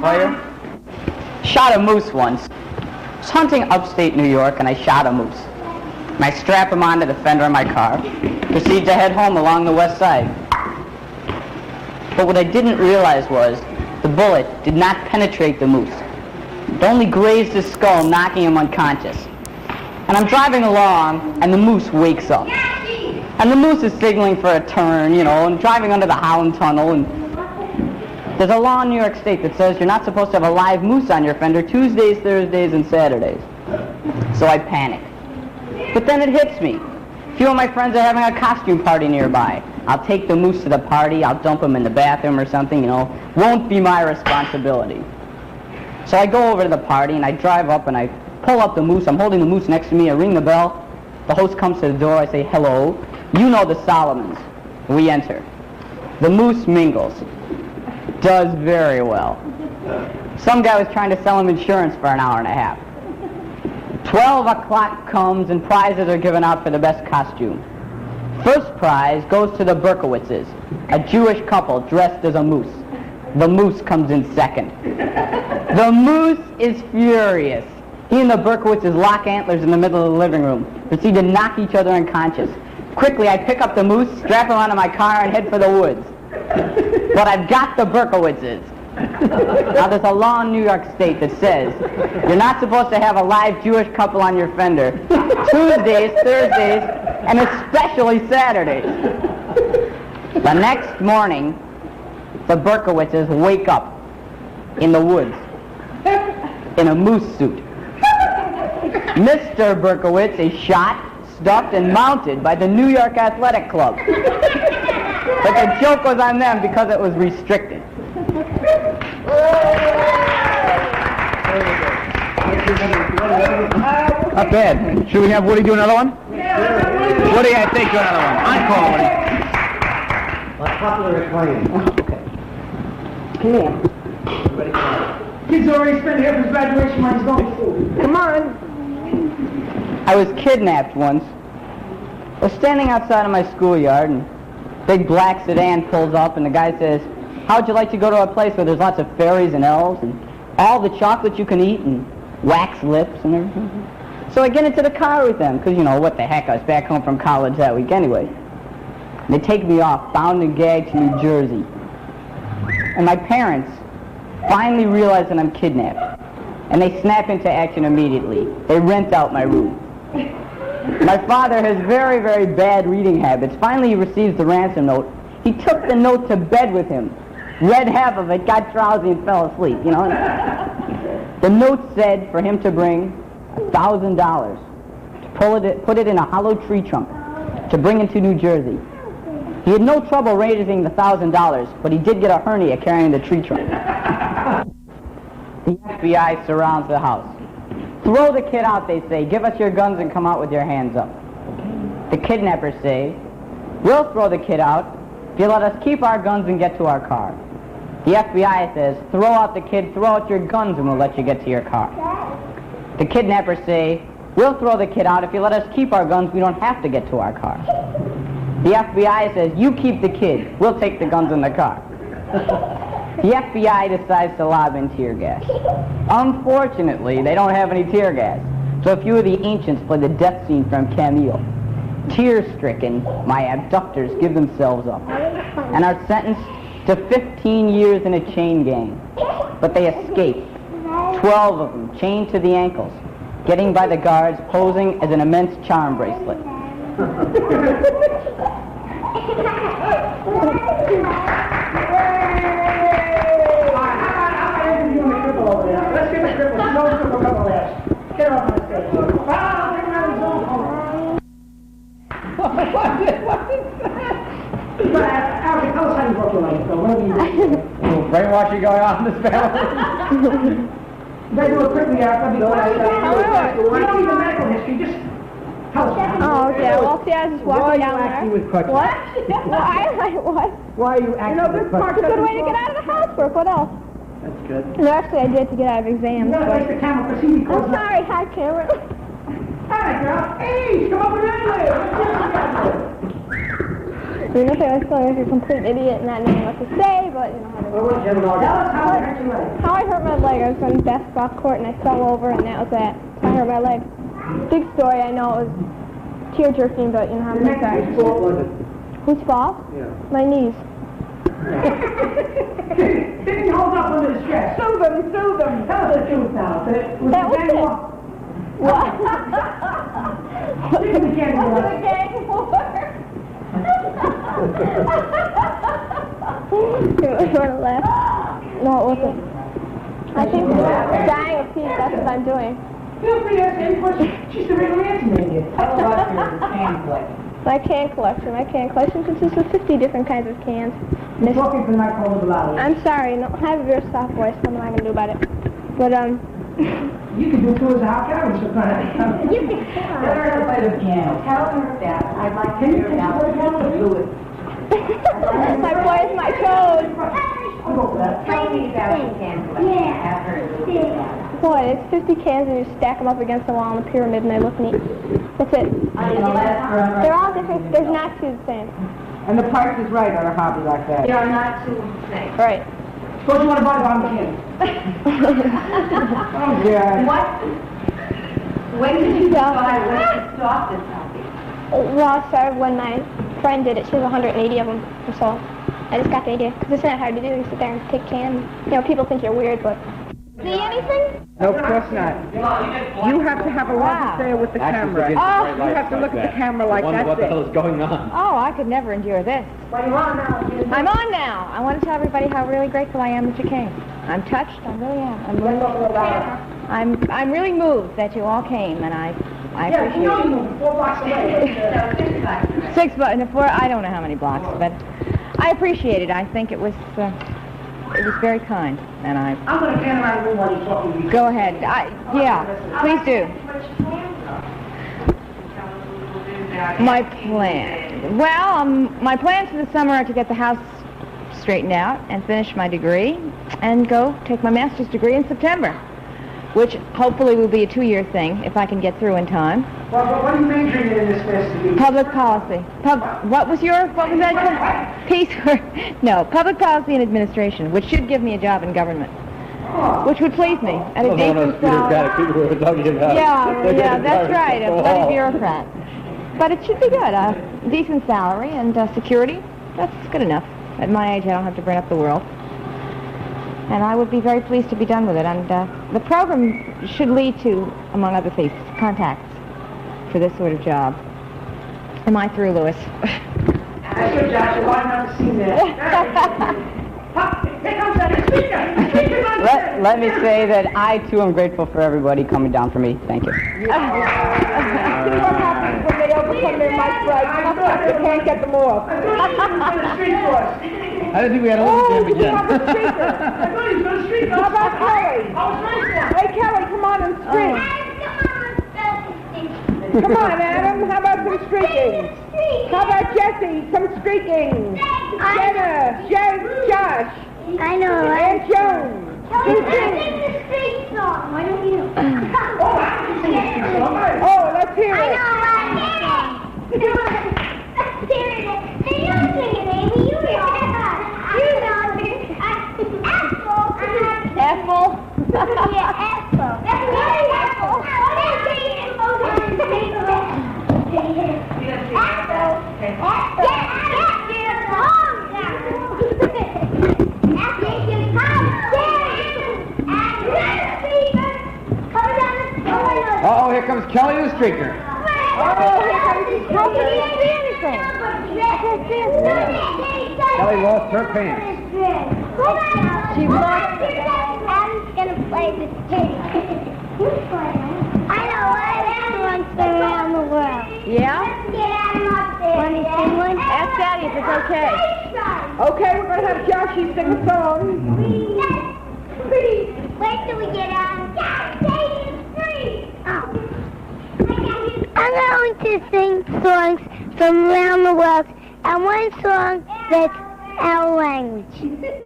Fire? Shot a moose once. I was hunting upstate New York and I shot a moose. And I strap him onto the fender of my car, proceed to head home along the west side. But what I didn't realize was the bullet did not penetrate the moose. It only grazed his skull, knocking him unconscious. And I'm driving along and the moose wakes up. And the moose is signaling for a turn, you know, and driving under the Holland Tunnel. And there's a law in New York State that says you're not supposed to have a live moose on your fender Tuesdays, Thursdays, and Saturdays. So I panic. But then it hits me. A few of my friends are having a costume party nearby. I'll take the moose to the party, I'll dump him in the bathroom or something, you know. Won't be my responsibility. So I go over to the party and I drive up and I pull up the moose. I'm holding the moose next to me. I ring the bell. The host comes to the door. I say, hello. You know the Solomons. We enter. The moose mingles. Does very well. Some guy was trying to sell him insurance for an hour and a half. 12 o'clock comes and prizes are given out for the best costume. First prize goes to the Berkowitzes, a Jewish couple dressed as a moose. The moose comes in second. The moose is furious. He and the Berkowitzes lock antlers in the middle of the living room, proceed to knock each other unconscious. Quickly, I pick up the moose, strap him onto my car, and head for the woods. But I've got the Berkowitzes. Now, there's a law in New York State that says you're not supposed to have a live Jewish couple on your fender Tuesdays, Thursdays, and especially Saturdays. The next morning, the Berkowitzes wake up in the woods in a moose suit. Mr. Berkowitz is shot, stuffed, and mounted by the New York Athletic Club. But the joke was on them because it was restricted. Not bad. Should we have Woody do another one? Woody, I think do another one. Encore, Woody. Popular acclaim. Okay. Come on. Ready for it. Kid's already spent half his graduation money. He's going to school. Come on. I was kidnapped once. I was standing outside of my schoolyard, and a big black sedan pulls up, and the guy says, how'd you like to go to a place where there's lots of fairies and elves, and all the chocolate you can eat, and wax lips and everything? So I get into the car with them, because, you know, what the heck, I was back home from college that week anyway. And they take me off, bound and gagged to New Jersey. And my parents finally realize that I'm kidnapped. And they snap into action immediately. They rent out my room. My father has very, very bad reading habits. Finally, he receives the ransom note. He took the note to bed with him, read half of it, got drowsy, and fell asleep, you know. The note said for him to bring $1,000 to put it in a hollow tree trunk to bring into New Jersey. He had no trouble raising the $1,000, but he did get a hernia carrying the tree trunk. The FBI surrounds the house. Throw the kid out, they say. Give us your guns and come out with your hands up. The kidnappers say, we'll throw the kid out if you let us keep our guns and get to our car. The FBI says, throw out the kid, throw out your guns, and we'll let you get to your car. The kidnappers say, we'll throw the kid out if you let us keep our guns, we don't have to get to our car. The FBI says, you keep the kid, we'll take the guns in the car. The FBI decides to lob in tear gas. Unfortunately, they don't have any tear gas, so a few of the ancients play the death scene from Camille. Tear-stricken, my abductors give themselves up and are sentenced to 15 years in a chain gang. But they escape, 12 of them chained to the ankles, getting by the guards posing as an immense charm bracelet. Let's get the cripple. No cripple couple last. Get her up on the stage. What is that? Alfie, tell us how you broke your leg, Phil. What have you done? Brainwashing going on in this family. They do it quickly, Alfie. We don't need the medical history. Just tell us. Oh, okay. Well, see, I was just walking down there. Why are you acting with crutches? What? What? Why are you acting with crutches? It's a good way to get out of the housework. What else? That's good. No, actually, I did to get out of exams. You gotta face the camera for see me. I'm sorry. Hi, Cameron. Hi, girl. Hey, come over here. There's nothing like feeling like a complete idiot and not knowing what to say, but you know how I hurt my leg. I was on the basketball court and I fell over, and that was that. I hurt my leg. Big story. I know it was tear-jerking, but you know how I'm sorry. Whose fault was it? Whose fault? Yeah. My knees. Didn't hold up under the stress. Sue them. Tell us the truth now. That was it. What? This is the gang war. The gang war. You want to laugh? No, it wasn't. I think dying of peace, that's what I'm doing. Feel free to ask any question. She's the regular answer man here. Tell about your can collection. My can collection. My can collection consists of 50 different kinds of cans. You're talking to the microphone about it. I'm sorry, no, I have a very soft voice, so I'm not going to do about it. But, You can do tours of Hot County, so kind of. you can Learn to play the piano. Tell her that. I'd like to hear about it. Do it. my voice, my toes. I'll go for that. Tell me about the piano. Have her do it. Boy, it's 50 cans and you stack them up against the wall in a pyramid and they look neat. That's it. They're all different. There's not two the same. And the price is right on a hobby like that. They are not two things. Right. Suppose you want to buy the bottom can. Oh, yeah. What? When did you decide when to stop this hobby? Well, I started when my friend did it. She has 180 of them or so. I just got the idea. Because it's not hard to do. You sit there and take cans. You know, people think you're weird, but... See anything? No, of course not. You have to have a lot to say with the camera. You have to look at the camera like that. What the hell is going on? Oh, I could never endure this. Well, you're on now. I'm on now. I want to tell everybody how really grateful I am that you came. I'm touched. I really am. I'm really moved that you all came, and I Yeah, appreciate you know it. you moved 4 blocks away. 6 blocks, I don't know how many blocks, but I appreciate it. I think it was very kind, and I'm going to pan around the room while you're talking to me. go ahead. Yeah, please do. My plan. Well, my plans for the summer are to get the house straightened out and finish my degree and go take my master's degree in September, which hopefully will be a 2-year thing if I can get through in time. Well, what are you majoring in this master's degree? Public policy. What was that? Peace. No, public policy and administration, which should give me a job in government, which would please me at a decent salary. People we were talking about. Yeah, that's right, a bloody bureaucrat. But it should be good. A decent salary and security. That's good enough. At my age, I don't have to burn up the world. And I would be very pleased to be done with it. And the program should lead to, among other things, contacts for this sort of job. Am I through, Louis? That's good, Josh. You're wide enough to see that. Here comes that speaker. Let me say that I, too, am grateful for everybody coming down for me. Thank you. See what happens when they overcome their mic rights. They can't get them off. I thought he was going to street for us. I didn't think we had to listen to him again. I thought he was going to street. How about Kelly? I was ready for him. Hey, Kelly, come on and streak. Come on, Adam. How about some streaking? How about Jesse? Some streaking. Jenna, Josh, I know, and Joan. Sing the street song. Why don't you? Oh, let's hear it. Let's hear it. Hey, you sing it, Amy. You know it. Apple. Yeah, apple. Uh-oh, here comes Kelly the streaker. Oh, here comes the How can you see anything? Kelly lost her pants. She lost it. Adam's gonna play this game. I know everyone's around the world. Yeah? Let's get Adam up there. Want to sing one? Ask Daddy if it's okay. Okay, we're going to have Joshy sing a song. Wait till we get Adam. I'm going to sing songs from around the world, and one song that's our language.